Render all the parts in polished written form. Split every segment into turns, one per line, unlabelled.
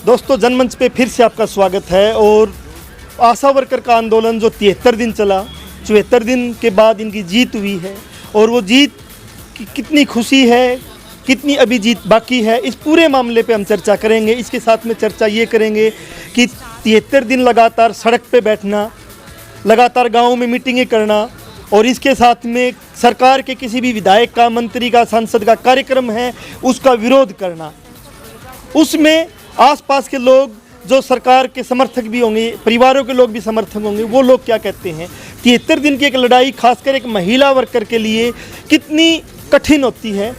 दोस्तों, जनमंच पे फिर से आपका स्वागत है। और आशा वर्कर का आंदोलन जो 73 दिन चला, 74 दिन के बाद इनकी जीत हुई है। और वो जीत की कितनी खुशी है, कितनी अभी जीत बाकी है, इस पूरे मामले पे हम चर्चा करेंगे। इसके साथ में चर्चा ये करेंगे कि 73 दिन लगातार सड़क पे बैठना, लगातार गाँव में मीटिंगें करना और इसके साथ में सरकार के किसी भी विधायक का, मंत्री का, सांसद का कार्यक्रम है उसका विरोध करना, उसमें आसपास के लोग जो सरकार के समर्थक भी होंगे, परिवारों के लोग भी समर्थक होंगे, वो लोग क्या कहते हैं। 73 दिन की एक लड़ाई खासकर एक महिला वर्कर के लिए कितनी कठिन होती है।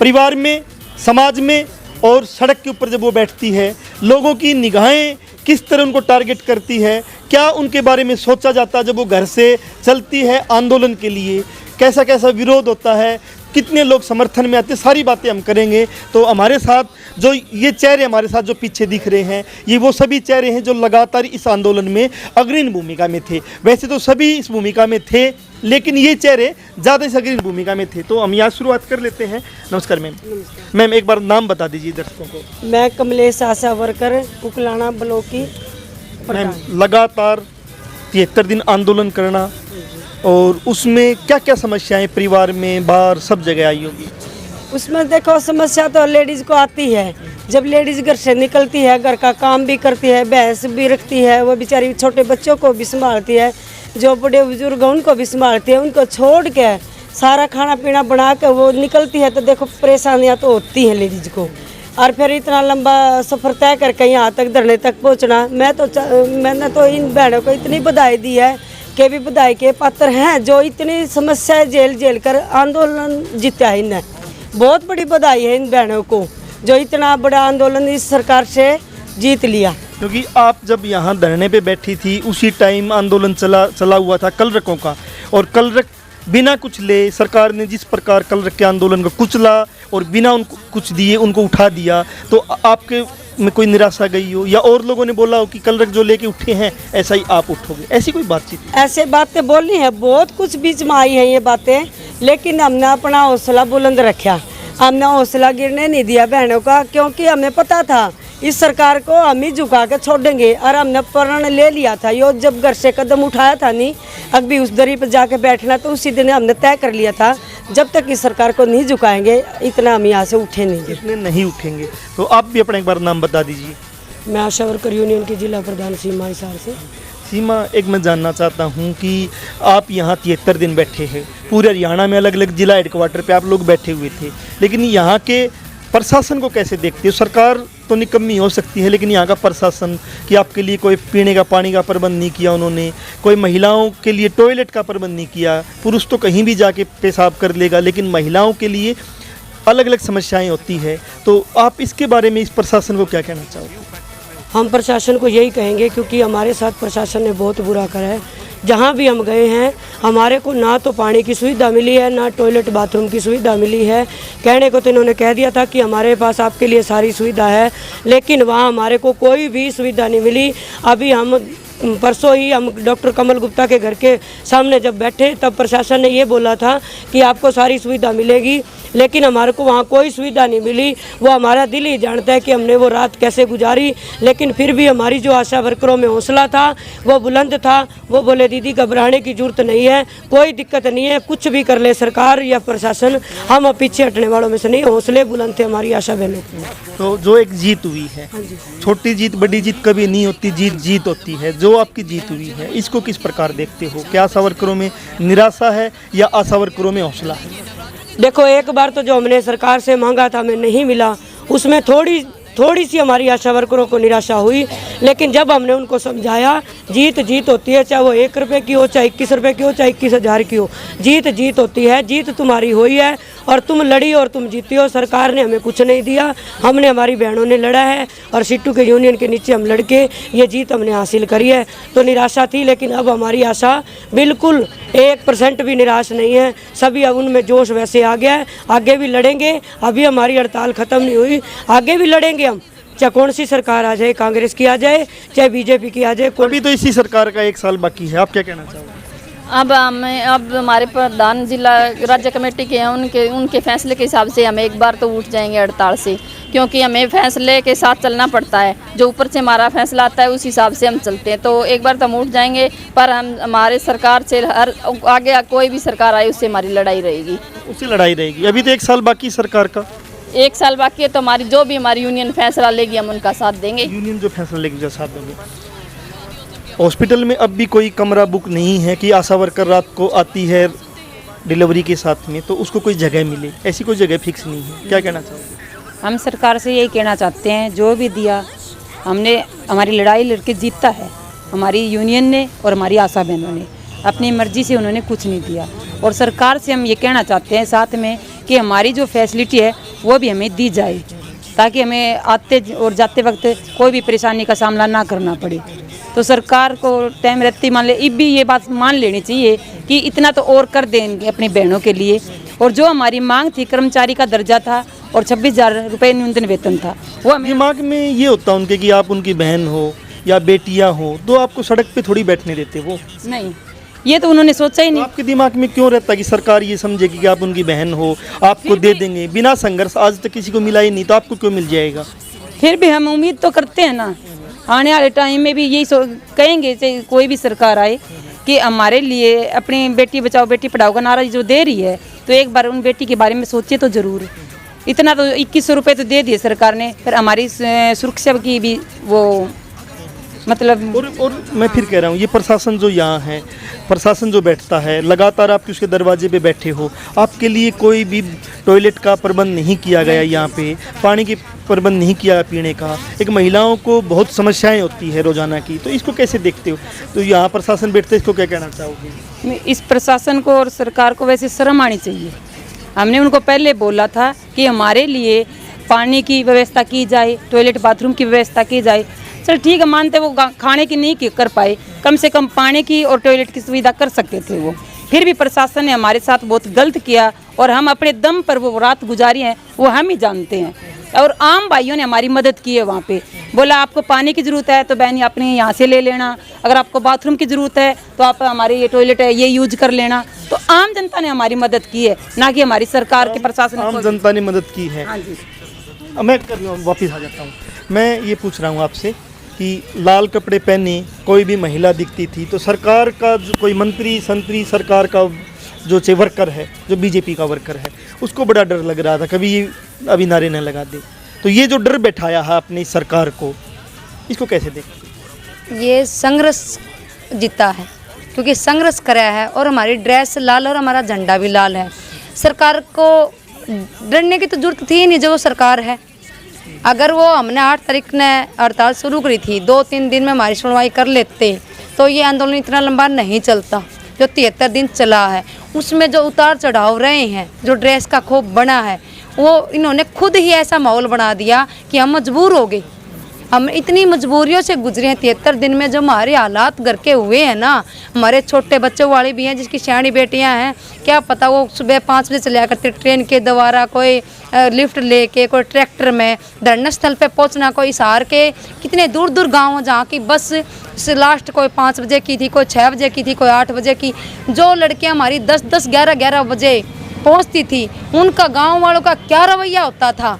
परिवार में, समाज में और सड़क के ऊपर जब वो बैठती है, लोगों की निगाहें किस तरह उनको टारगेट करती है, क्या उनके बारे में सोचा जाता है जब वो घर से चलती है आंदोलन के लिए, कैसा कैसा विरोध होता है, कितने लोग समर्थन में आते हैं, सारी बातें हम करेंगे। तो हमारे साथ जो ये चेहरे हमारे साथ जो पीछे दिख रहे हैं, ये वो सभी चेहरे हैं जो लगातार इस आंदोलन में अग्रणी भूमिका में थे। वैसे तो सभी इस भूमिका में थे, लेकिन ये चेहरे ज़्यादा इस अग्रणी भूमिका में थे। तो हम यहाँ शुरुआत कर लेते हैं। नमस्कार मैम। मैम, एक बार नाम बता दीजिए दर्शकों को।
मैं कमलेश आशा वर्कर, उकलाना ब्लॉक की।
मैम, लगातार 73 दिन आंदोलन करना और उसमें क्या क्या समस्याएं परिवार में, बाहर, सब जगह आई होगी।
उसमें देखो, समस्या तो लेडीज़ को आती है। जब लेडीज़ घर से निकलती है, घर का काम भी करती है, भैंस भी रखती है, वो बेचारी छोटे बच्चों को भी संभालती है, जो बड़े बुजुर्ग हैं उनको भी संभालती है। उनको छोड़ के सारा खाना पीना बना के वो निकलती है, तो देखो परेशानियाँ तो होती हैं लेडीज़ को। और फिर इतना लंबा सफ़र तय करके यहाँ तक धरने तक पहुँचना, मैंने तो इन बहनों को इतनी बधाई दी है कि भी बधाई के पात्र हैं, जो इतनी समस्याएं झेल कर आंदोलन जीता है। इन्हें बहुत बड़ी बधाई है इन बहनों को, जो इतना बड़ा आंदोलन इस सरकार से जीत लिया।
क्योंकि आप जब यहाँ धरने पे बैठी थी, उसी टाइम आंदोलन चला हुआ था कलरकों का, और कलरक बिना कुछ ले सरकार ने जिस प्रकार कलरक के आंदोलन को कुचला और बिना उनको कुछ दिए उनको उठा दिया, तो आपके में कोई निराशा गई हो, या और लोगों ने बोला हो कि कलरक जो लेके उठे हैं ऐसा ही आप उठोगे, ऐसी कोई बातचीत?
ऐसे बातें बोलनी है, बहुत कुछ बीच में आई है ये बातें, लेकिन हमने अपना हौसला बुलंद रखा। हमने हौसला गिरने नहीं दिया बहनों का, क्योंकि हमें पता था इस सरकार को हम ही झुका के छोड़ेंगे। और हमने प्रण ले लिया था, यो जब घर से कदम उठाया था नहीं, अभी उस दरी पर जाके बैठना, तो उसी दिन हमने तय कर लिया था जब तक इस सरकार को नहीं झुकाएंगे इतना हम यहाँ से उठे नहीं।
इतने नहीं उठेंगे। तो आप भी अपना एक बार नाम बता दीजिए।
मैं आशा वर्कर यूनियन की जिला प्रधान सीमा हिसार से।
सीमा, एक मैं जानना चाहता हूँ कि आप यहाँ 73 दिन बैठे हैं, पूरे हरियाणा में अलग अलग जिला हेडक्वार्टर पे आप लोग बैठे हुए थे, लेकिन यहाँ के प्रशासन को कैसे देखते हो? सरकार तो निकम्मी हो सकती है, लेकिन यहाँ का प्रशासन, कि आपके लिए कोई पीने का पानी का प्रबंध नहीं किया उन्होंने, कोई महिलाओं के लिए टॉयलेट का प्रबंध नहीं किया। पुरुष तो कहीं भी जाके पेशाब कर लेगा, लेकिन महिलाओं के लिए अलग अलग समस्याएं होती है। तो आप इसके बारे में इस प्रशासन को क्या कहना चाहोगे?
हम प्रशासन को यही कहेंगे, क्योंकि हमारे साथ प्रशासन ने बहुत बुरा करा है। जहाँ भी हम गए हैं, हमारे को ना तो पानी की सुविधा मिली है, ना टॉयलेट बाथरूम की सुविधा मिली है। कहने को तो इन्होंने कह दिया था कि हमारे पास आपके लिए सारी सुविधा है, लेकिन वहाँ हमारे को कोई भी सुविधा नहीं मिली। अभी हम परसों ही हम डॉक्टर कमल गुप्ता के घर के सामने जब बैठे, तब प्रशासन ने ये बोला था कि आपको सारी सुविधा मिलेगी, लेकिन हमारे को वहाँ कोई सुविधा नहीं मिली। वो हमारा दिल ही जानता है कि हमने वो रात कैसे गुजारी, लेकिन फिर भी हमारी जो आशा वर्करों में हौसला था वो बुलंद था। वो बोले दीदी घबराने की जरूरत नहीं है, कोई दिक्कत नहीं है, कुछ भी कर ले सरकार या प्रशासन, हम पीछे हटने वालों में से नहीं। हौसले बुलंद थे हमारी आशा बहनों को।
तो जो एक जीत हुई है, छोटी जीत बड़ी जीत कभी नहीं होती, जीत होती है। जो आपकी जीत हुई है, इसको किस प्रकार देखते हो? क्या आशा वर्करों में निराशा है या आशा वर्करों में हौसला है?
देखो, एक बार तो जो हमने सरकार से मांगा था हमें नहीं मिला, उसमें थोड़ी सी हमारी आशा वर्करों को निराशा हुई। लेकिन जब हमने उनको समझाया जीत होती है, चाहे वो 1 रुपये की हो, चाहे 21 रुपये की हो, चाहे 21,000 की हो, जीत होती है। जीत तुम्हारी हुई है और तुम लड़ी और तुम जीती हो। सरकार ने हमें कुछ नहीं दिया, हमने, हमारी बहनों ने लड़ा है और सिट्टू के यूनियन के नीचे हम लड़के ये जीत हमने हासिल करी है। तो निराशा थी, लेकिन अब हमारी आशा बिल्कुल 1% भी निराश नहीं है। सभी अब उनमें जोश वैसे आ गया है, आगे भी लड़ेंगे। अभी हमारी हड़ताल ख़त्म नहीं हुई, आगे भी लड़ेंगे हम, चाहे कौन सी सरकार आ जाए, कांग्रेस की आ जाए चाहे बीजेपी की आ जाए।
अभी तो इसी सरकार का 1 साल बाकी है, आप क्या कहना चाहोगे?
अब हमारे प्रधान जिला राज्य कमेटी के हैं, उनके फैसले के हिसाब से हम एक बार तो उठ जाएंगे हड़ताल से, क्योंकि हमें फैसले के साथ चलना पड़ता है। जो ऊपर से हमारा फैसला आता है उस हिसाब से हम चलते हैं। तो एक बार तो हम उठ जाएंगे, पर हम हमारे सरकार से हर आगे कोई भी सरकार आए उससे हमारी लड़ाई रहेगी।
उससे लड़ाई रहेगी। अभी तो 1 साल बाकी सरकार का,
1 साल बाकी है, तो हमारी जो भी हमारी यूनियन फैसला लेगी हम उनका साथ देंगे।
यूनियन जो फैसला लेगी जो साथ देंगे। हॉस्पिटल में अब भी कोई कमरा बुक नहीं है कि आशा वर्कर रात को आती है डिलीवरी के साथ में, तो उसको कोई जगह मिले, ऐसी कोई जगह फिक्स नहीं है। क्या कहना चाहोगे?
हम सरकार से यही कहना चाहते हैं, जो भी दिया हमने, हमारी लड़ाई लड़के जीतता है हमारी यूनियन ने और हमारी आशा बहनों ने। अपनी मर्जी से उन्होंने कुछ नहीं दिया। और सरकार से हम ये कहना चाहते हैं साथ में कि हमारी जो फैसिलिटी है वो भी हमें दी जाए, ताकि हमें आते और जाते वक्त कोई भी परेशानी का सामना ना करना पड़े। तो सरकार को टाइम रहती मान ले, अब भी ये बात मान लेनी चाहिए कि इतना तो और कर देंगे अपनी बहनों के लिए। और जो हमारी मांग थी, कर्मचारी का दर्जा था और 26,000 रुपये न्यूनतम वेतन था, वो हमें
दिमाग में ये होता है उनके कि आप उनकी बहन हो या बेटियां हो, तो आपको सड़क पे थोड़ी बैठने देते वो।
नहीं, ये तो उन्होंने सोचा ही
तो
नहीं।
आपके दिमाग में क्यों रहता है कि सरकार ये समझेगी कि आप उनकी बहन हो, आपको दे देंगे? बिना संघर्ष आज तक किसी को मिला ही नहीं, तो आपको क्यों मिल जाएगा?
फिर भी हम उम्मीद तो करते हैं ना, आने वाले टाइम में भी यही कहेंगे, चाहे कोई भी सरकार आए, कि हमारे लिए अपनी बेटी बचाओ बेटी पढ़ाओ का नारा जो दे रही है, तो एक बार उन बेटी के बारे में सोचे तो ज़रूर। इतना तो 2100 रुपये तो दे दिए सरकार ने, फिर हमारी सुरक्षा की भी वो मतलब।
और मैं फिर कह रहा हूँ, ये प्रशासन जो यहाँ है, प्रशासन जो बैठता है लगातार, आपके उसके दरवाजे पे बैठे हो, आपके लिए कोई भी टॉयलेट का प्रबंध नहीं किया गया, यहाँ पे पानी की प्रबंध नहीं किया पीने का। एक महिलाओं को बहुत समस्याएं होती है रोजाना की, तो इसको कैसे देखते हो? तो यहाँ प्रशासन बैठते, इसको क्या कहना चाहोगे?
इस प्रशासन को और सरकार को वैसे शर्म आनी चाहिए। हमने उनको पहले बोला था कि हमारे लिए पानी की व्यवस्था की जाए, टॉयलेट बाथरूम की व्यवस्था की जाए। चल ठीक है, मानते वो खाने की नहीं कर पाए, कम से कम पानी की और टॉयलेट की सुविधा कर सकते थे वो। फिर भी प्रशासन ने हमारे साथ बहुत गलत किया और हम अपने दम पर वो रात गुजारी हैं, वो हम ही जानते हैं। और आम भाइयों ने हमारी मदद की है वहाँ पे। बोला आपको पानी की ज़रूरत है तो बहन अपने यहाँ से ले लेना, अगर आपको बाथरूम की ज़रूरत है तो आप हमारे ये टॉयलेट है ये यूज कर लेना। तो आम जनता ने हमारी मदद की है, ना कि हमारी सरकार के प्रशासन।
आम जनता ने मदद की है।
हाँ जी।
मैं वापस आ जाता हूँ। मैं ये पूछ रहा हूँ आपसे कि लाल कपड़े पहने कोई भी महिला दिखती थी तो सरकार का जो कोई मंत्री संतरी, सरकार का जो वर्कर है, जो बीजेपी का वर्कर है, उसको बड़ा डर लग रहा था कभी ये अभी नारे न लगा दे। तो ये जो डर बैठाया है अपनी सरकार को, इसको कैसे देखते?
ये संघर्ष जीता है, क्योंकि संघर्ष कराया है और हमारी ड्रेस लाल और हमारा झंडा भी लाल है। सरकार को डरने की तो जरूरत थी ही नहीं, जो वो सरकार है। अगर वो हमने 8 तारीख ने हड़ताल शुरू करी थी, 2-3 दिन में हमारी सुनवाई कर लेते तो ये आंदोलन इतना लंबा नहीं चलता। जो 73 दिन चला है उसमें जो उतार चढ़ाव रहे हैं, जो ड्रेस का खौफ बना है, वो इन्होंने खुद ही ऐसा माहौल बना दिया कि हम मजबूर हो गए। हम इतनी मजबूरियों से गुजरे हैं 73 दिन में। जो हमारे हालात घर के हुए हैं ना, हमारे छोटे बच्चों वाले भी हैं जिसकी सियाणी बेटियां हैं, क्या पता वो सुबह 5 बजे चला करते ट्रेन के द्वारा, कोई लिफ्ट लेके, कोई ट्रैक्टर में धरना स्थल पे पहुंचना, कोई हिसार के कितने दूर दूर गाँव जहाँ की बस से लास्ट कोई 5 बजे की थी, कोई 6 बजे की थी, कोई 8 बजे की। जो लड़कियाँ हमारी 10-10, 11-11 बजे पहुँचती थी, उनका गाँव वालों का क्या रवैया होता था।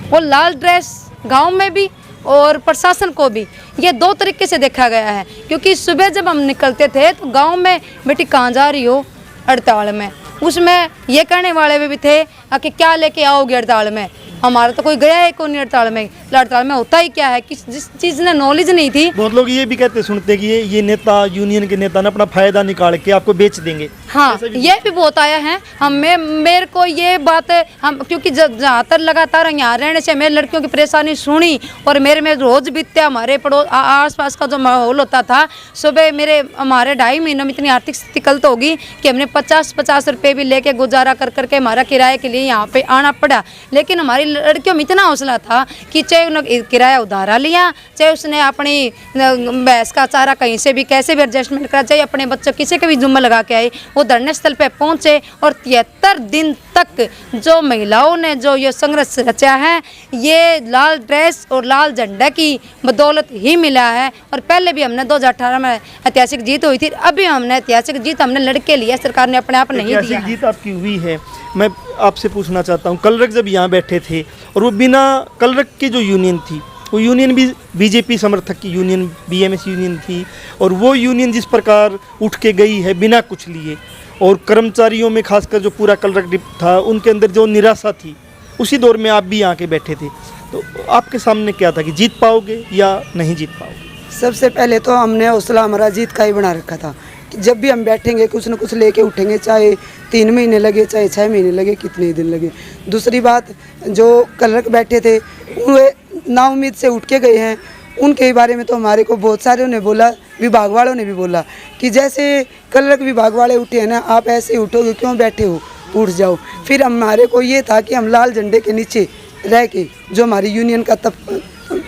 वो लाल ड्रेस गाँव में भी और प्रशासन को भी, ये 2 तरीके से देखा गया है। क्योंकि सुबह जब हम निकलते थे तो गांव में बेटी कहाँ जा रही हो हड़ताल में, उसमें ये कहने वाले भी थे कि क्या लेके आओगे हड़ताल में। हमारा तो कोई गया है कौन नहीं हड़ताल में। हड़ताल में होता ही क्या है, किस जिस चीज़ ने नॉलेज नहीं थी।
बहुत लोग ये भी कहते सुनते कि ये नेता, यूनियन के नेता ना अपना फायदा निकाल के आपको बेच देंगे।
हाँ, ये भी बहुत आया है। हमें मेरे को ये बात हम, क्योंकि जहाँ तक लगातार यहाँ रहने से मेरे लड़कियों की परेशानी सुनी और मेरे में रोज़ बीतते हमारे पड़ोस आस पास का जो माहौल होता था। सुबह हमारे 2.5 महीनों में इतनी आर्थिक स्थिति कल्त होगी कि हमने 50-50 रुपये भी लेके गुजारा कर करके हमारा किराए के लिए यहाँ पे आना पड़ा। लेकिन हमारी लड़कियों में इतना हौसला था कि चाहे उन्होंने किराया उधारा लिया, चाहे उसने अपनी भैंस का चारा कहीं से भी कैसे भी एडजस्टमेंट करा, चाहे अपने बच्चों किसी के भी जुम्मा लगा के आए, वो धरने स्थल पे पहुंचे और 73 दिन तक जो महिलाओं ने जो ये संघर्ष रचा है, ये लाल ड्रेस और लाल झंडा की बदौलत ही मिला है। और पहले भी हमने 2018 में ऐतिहासिक जीत हुई थी, अभी हमने ऐतिहासिक जीत हमने लड़के लिया, सरकार ने अपने आप नहीं दिया।
ऐतिहासिक जीत आपकी हुई है। मैं आपसे पूछना चाहता हूँ, कलरक जब यहाँ बैठे थे और वो बिना कलरक की जो यूनियन थी, वो यूनियन भी बीजेपी समर्थक की यूनियन, बीएमएस यूनियन थी, और वो यूनियन जिस प्रकार उठ के गई है बिना कुछ लिए, और कर्मचारियों में खासकर जो पूरा कलरक डिप था उनके अंदर जो निराशा थी, उसी दौर में आप भी यहाँ के बैठे थे, तो आपके सामने क्या था कि जीत पाओगे या नहीं जीत पाओगे?
सबसे पहले तो हमने हौसला हमारा जीत का ही बना रखा था कि जब भी हम बैठेंगे कुछ न कुछ लेके उठेंगे, चाहे 3 महीने लगे, चाहे 6 महीने लगे, कितने ही दिन लगे। दूसरी बात, जो कलरक बैठे थे वे नाउम्मीद से उठ के गए हैं, उनके बारे में तो हमारे को बहुत सारे ने बोला, विभाग वालों ने भी बोला कि जैसे कलरक विभाग वाले उठे हैं ना, आप ऐसे ही उठोगे, क्यों बैठे हो, उठ जाओ। फिर हमारे को ये था कि हम लाल झंडे के नीचे रह के जो हमारी यूनियन का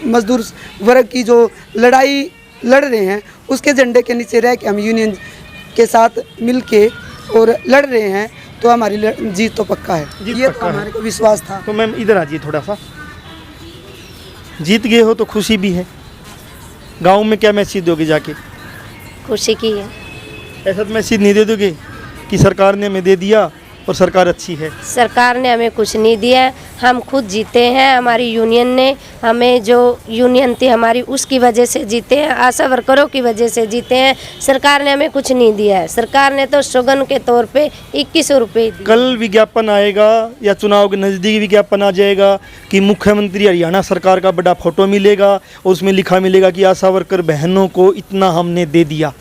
मजदूर वर्ग की जो लड़ाई लड़ रहे हैं, उसके झंडे के नीचे रह के हम यूनियन के साथ मिल के और लड़ रहे हैं, तो हमारी जीत तो पक्का है, ये तो हमारे को विश्वास था।
तो मैम इधर आ जाइए थोड़ा सा। जीत गए हो तो खुशी भी है, गांव में क्या मैसेज दोगे जाके?
खुशी की है।
ऐसा तो मैसेज नहीं दे दोगे कि सरकार ने हमें दे दिया और सरकार अच्छी है?
सरकार ने हमें कुछ नहीं दिया, हम खुद जीते हैं, हमारी यूनियन ने हमें, जो यूनियन थी हमारी उसकी वजह से जीते हैं, आशा वर्करों की वजह से जीते हैं। सरकार ने हमें कुछ नहीं दिया है, सरकार ने तो सौगन के तौर पे 2100 रुपये दिए।
कल विज्ञापन आएगा या चुनाव के नज़दीक विज्ञापन आ जाएगा कि मुख्यमंत्री हरियाणा सरकार का बड़ा फोटो मिलेगा और उसमें लिखा मिलेगा कि आशा वर्कर बहनों को इतना हमने दे दिया,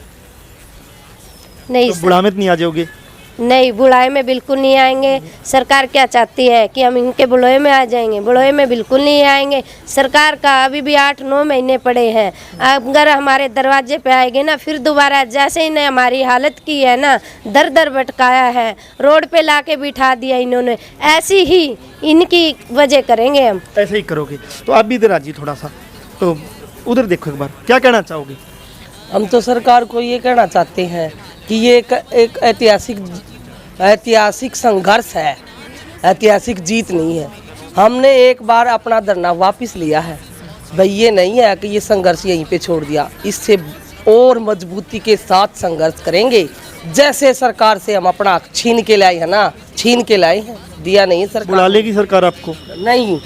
नहीं
तो बुढ़ामे नहीं आ जाओगे?
नहीं, बुढ़ाई में बिल्कुल नहीं आएंगे। सरकार क्या चाहती है कि हम इनके बुढ़ाई में आ जाएंगे? बुढ़ाई में बिल्कुल नहीं आएंगे। सरकार का अभी भी 8-9 महीने पड़े हैं, अगर हमारे दरवाजे पे आएंगे ना, फिर दोबारा जैसे इन्हें हमारी हालत की है ना, दर दर भटकाया है, रोड पे ला के बिठा दिया इन्होंने, ऐसी ही इनकी वजह करेंगे हम।
ऐसे ही करोगे? तो आप भी इधर आ जाइए थोड़ा सा, तो उधर देखो एक बार, क्या कहना चाहोगे?
हम तो सरकार को ये कहना चाहते हैं कि ये एक ऐतिहासिक संघर्ष है, ऐतिहासिक जीत नहीं है। हमने एक बार अपना धरना वापस लिया है भाई, ये नहीं है कि ये संघर्ष यहीं पे छोड़ दिया, इससे और मजबूती के साथ संघर्ष करेंगे। जैसे सरकार से हम अपना छीन के लाए हैं ना, छीन के लाए हैं, दिया नहीं सरकार।
बुला लेगी सरकार आपको?
नहीं,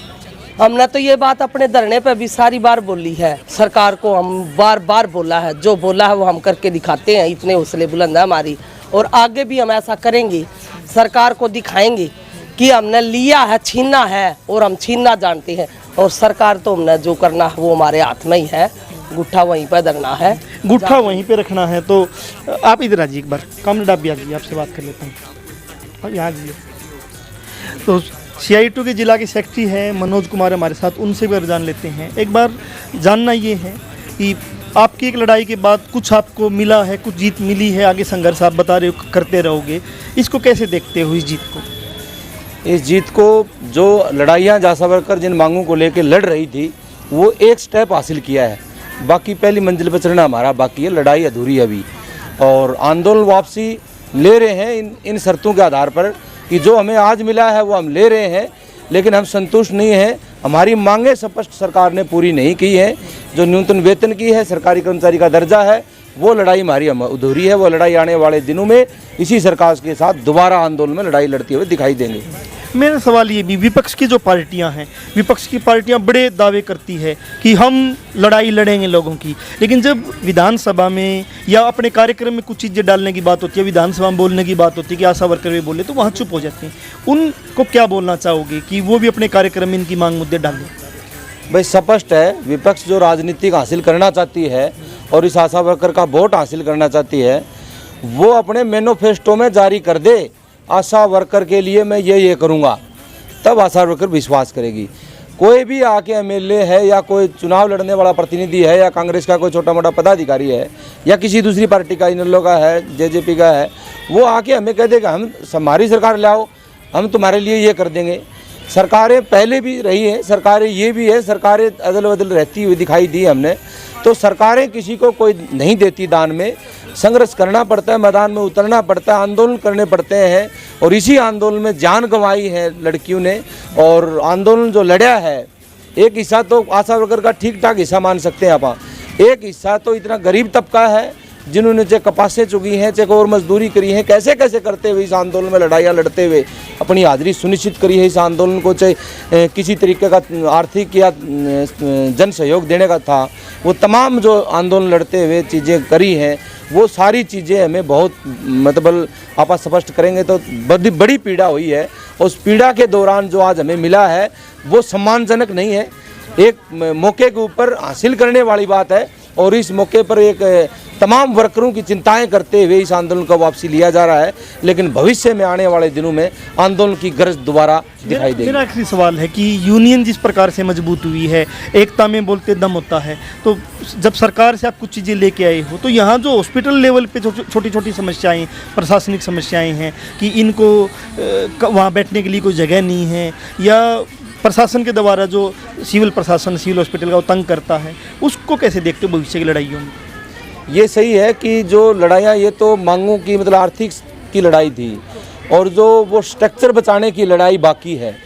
हमने तो ये बात अपने धरने पर भी सारी बार बोली है, सरकार को हम बार बार बोला है, जो बोला है वो हम करके दिखाते हैं, इतने हौसले बुलंद है हमारी, और आगे भी हम ऐसा करेंगे, सरकार को दिखाएंगे कि हमने लिया है, छीनना है, और हम छीनना जानते हैं, और सरकार तो हमने जो करना है वो हमारे हाथ में ही है, गुट्ठा वहीं पर धरना है,
गुट्ठा वहीं पे रखना है। तो आप इधर आ जाइए एक बार, कमल भी आ जाइए, आपसे बात कर लेता हूँ, यहाँ जाइए। तो CI2 के जिला के सेक्रेटरी हैं मनोज कुमार हमारे साथ, उनसे भी जान लेते हैं। एक बार जानना ये है कि आपकी एक लड़ाई के बाद कुछ आपको मिला है, कुछ जीत मिली है, आगे संघर्ष आप बता रहे हो करते रहोगे, इसको कैसे देखते हो इस जीत को?
इस जीत को, जो लड़ाइयाँ आशा वर्कर जिन मांगों को लेकर लड़ रही थी, वो एक स्टेप हासिल किया है, बाकी पहली मंजिल पर चढ़ना हमारा बाकी है, लड़ाई अधूरी है अभी। और आंदोलन वापसी ले रहे हैं इन शर्तों के आधार पर कि जो हमें आज मिला है वो हम ले रहे हैं, लेकिन हम संतुष्ट नहीं हैं। हमारी मांगें स्पष्ट सरकार ने पूरी नहीं की है। जो न्यूनतम वेतन की है, सरकारी कर्मचारी का दर्जा है, वो लड़ाई हमारी अधूरी है। वो लड़ाई आने वाले दिनों में इसी सरकार के साथ दोबारा आंदोलन में लड़ाई लड़ते हुए दिखाई देंगे।
मेरा सवाल ये भी, विपक्ष की जो पार्टियां हैं, विपक्ष की पार्टियां बड़े दावे करती है कि हम लड़ाई लड़ेंगे लोगों की, लेकिन जब विधानसभा में या अपने कार्यक्रम में कुछ चीज़ें डालने की बात होती है, विधानसभा में बोलने की बात होती है कि आशा वर्कर भी बोले, तो वहाँ चुप हो जाते हैं। उनको क्या बोलना चाहोगे कि वो भी अपने कार्यक्रम में इनकी मांग मुद्दे डालें?
भाई स्पष्ट है, विपक्ष जो राजनीतिक हासिल करना चाहती है और इस आशा वर्कर का वोट हासिल करना चाहती है, वो अपने मैनिफेस्टो में जारी कर दे, आशा वर्कर के लिए मैं ये करूँगा, तब आशा वर्कर विश्वास करेगी। कोई भी आके MLA है या कोई चुनाव लड़ने वाला प्रतिनिधि है या कांग्रेस का कोई छोटा मोटा पदाधिकारी है या किसी दूसरी पार्टी का, इनेलो का है, JJP का है, वो आके हमें कह देगा हम हमारी सरकार लाओ, हम तुम्हारे लिए ये कर देंगे। सरकारें पहले भी रही हैं, सरकारें ये भी है, सरकारें अदल बदल रहती हुई दिखाई दी हमने। तो सरकारें किसी को कोई नहीं देती दान में, संघर्ष करना पड़ता है, मैदान में उतरना पड़ता है, आंदोलन करने पड़ते हैं। और इसी आंदोलन में जान गंवाई है लड़कियों ने। और आंदोलन जो लड़ा है, एक हिस्सा तो आशा वर्कर का ठीक ठाक हिस्सा मान सकते हैं आप, एक हिस्सा तो इतना गरीब तबका है जिन्होंने चाहे कपासें चुगी हैं, चाहे और मजदूरी करी है, कैसे कैसे करते हुए इस आंदोलन में लड़ाइयाँ लड़ते हुए अपनी हाजिरी सुनिश्चित करी है। इस आंदोलन को चाहे किसी तरीके का आर्थिक या जन सहयोग देने का था, वो तमाम जो आंदोलन लड़ते हुए चीज़ें करी हैं, वो सारी चीज़ें हमें बहुत मतलब आप स्पष्ट करेंगे तो बड़ी पीड़ा हुई है। उस पीड़ा के दौरान जो आज हमें मिला है वो सम्मानजनक नहीं है, एक मौके के ऊपर हासिल करने वाली बात है। और इस मौके पर एक तमाम वर्करों की चिंताएं करते हुए इस आंदोलन का वापसी लिया जा रहा है। लेकिन भविष्य में आने वाले दिनों में आंदोलन की गरज दोबारा दिखाई देगी।
मेरा आखिरी सवाल है कि यूनियन जिस प्रकार से मजबूत हुई है, एकता में बोलते दम होता है, तो जब सरकार से आप कुछ चीज़ें लेके आए हो, तो यहाँ जो हॉस्पिटल लेवल पे छोटी छोटी समस्याएं, प्रशासनिक समस्याएं हैं कि इनको वहाँ बैठने के लिए कोई जगह नहीं है, या प्रशासन के द्वारा जो सिविल प्रशासन सिविल हॉस्पिटल का वो तंग करता है, उसको कैसे देखते हो भविष्य की लड़ाइयों में?
ये सही है कि जो लड़ाइयाँ, ये तो मांगों की मतलब आर्थिक की लड़ाई थी, और जो वो स्ट्रक्चर बचाने की लड़ाई बाकी है,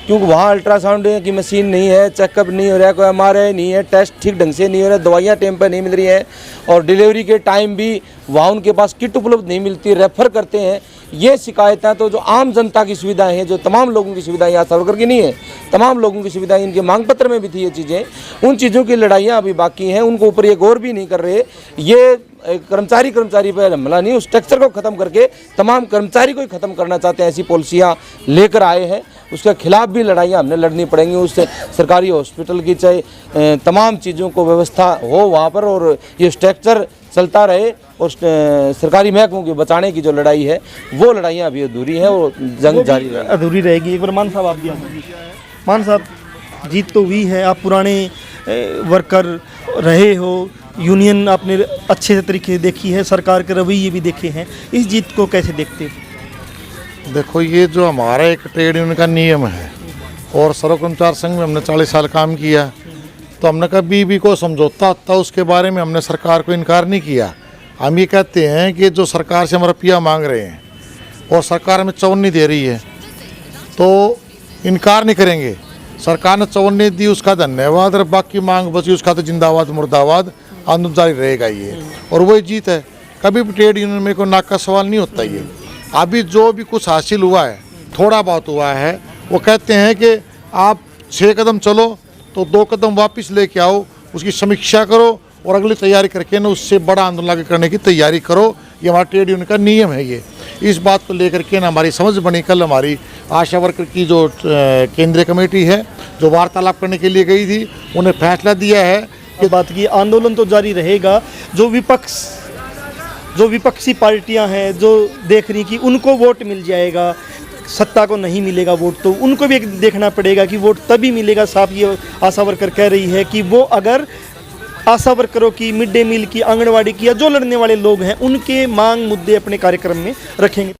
क्योंकि वहाँ अल्ट्रासाउंड की मशीन नहीं है, चेकअप नहीं हो रहा है, कोई MRI नहीं है, टेस्ट ठीक ढंग से नहीं हो रहा है, दवाइयाँ टाइम पर नहीं मिल रही हैं, और डिलीवरी के टाइम भी वहाँ उनके पास किट उपलब्ध नहीं मिलती, रेफर करते हैं। ये शिकायतें तो जो आम जनता की सुविधाएं हैं, जो तमाम लोगों की सुविधाएं आशा वर्कर की नहीं है, तमाम लोगों की सुविधाएं इनके मांग पत्र में भी थी ये चीज़ें, उन चीज़ों की लड़ाइयाँ अभी बाकी हैं, उनको ऊपर ये गौर भी नहीं कर रहे। ये कर्मचारी पर हमला नहीं, उस स्ट्रक्चर को ख़त्म करके तमाम कर्मचारी को ही ख़त्म करना चाहते हैं, ऐसी पॉलिसियाँ लेकर आए हैं। उसके खिलाफ भी लड़ाइयाँ हमने लड़नी पड़ेंगी। उससे सरकारी हॉस्पिटल की चाहे तमाम चीज़ों को व्यवस्था हो वहाँ पर, और ये स्ट्रक्चर चलता रहे, और सरकारी महकमों को बचाने की जो लड़ाई है वो लड़ाइयाँ अभी अधूरी है, और जंग जारी
अधूरी रहेगी। एक बार मान साहब आप भी मान साहब, जीत तो हुई है, आप पुराने वर्कर रहे हो, यूनियन आपने अच्छे तरीके से देखी है, सरकार के रवैये भी देखे हैं, इस जीत को कैसे देखते हो?
देखो, ये जो हमारा एक ट्रेड यूनियन का नियम है, और सर्व कर्मचारी संघ में हमने 40 साल काम किया, तो हमने कभी भी कोई समझौता था उसके बारे में हमने सरकार को इनकार नहीं किया। हम ये कहते हैं कि जो सरकार से हम रुपया मांग रहे हैं और सरकार हमें 54 दे रही है, तो इनकार नहीं करेंगे। सरकार ने 54 दी, उसका धन्यवाद, और बाकी मांग बची उसका तो जिंदाबाद मुर्दाबाद आंदोलन जारी रहेगा ये, और वही जीत है। कभी भी ट्रेड यूनियन में कोई नाक का सवाल नहीं होता ये। अभी जो भी कुछ हासिल हुआ है, थोड़ा बहुत हुआ है, वो कहते हैं कि आप 6 कदम चलो तो 2 कदम वापस लेके आओ, उसकी समीक्षा करो और अगली तैयारी करके ना उससे बड़ा आंदोलन आगे करने की तैयारी करो। ये हमारा ट्रेड यूनियन का नियम है ये। इस बात को लेकर के ना हमारी समझ बनी। कल हमारी आशा वर्कर की जो केंद्रीय कमेटी है, जो वार्तालाप करने के लिए गई थी, उन्हें फैसला दिया है
कि बात की आंदोलन तो जारी रहेगा। जो विपक्षी पार्टियां हैं जो देख रही कि उनको वोट मिल जाएगा, सत्ता को नहीं मिलेगा वोट, तो उनको भी देखना पड़ेगा कि वोट तभी मिलेगा। साफ ये आशा वर्कर कह रही है कि वो अगर आशा वर्करों की, मिड डे मील की, आंगनवाड़ी की, या जो लड़ने वाले लोग हैं उनके मांग मुद्दे अपने कार्यक्रम में रखेंगे।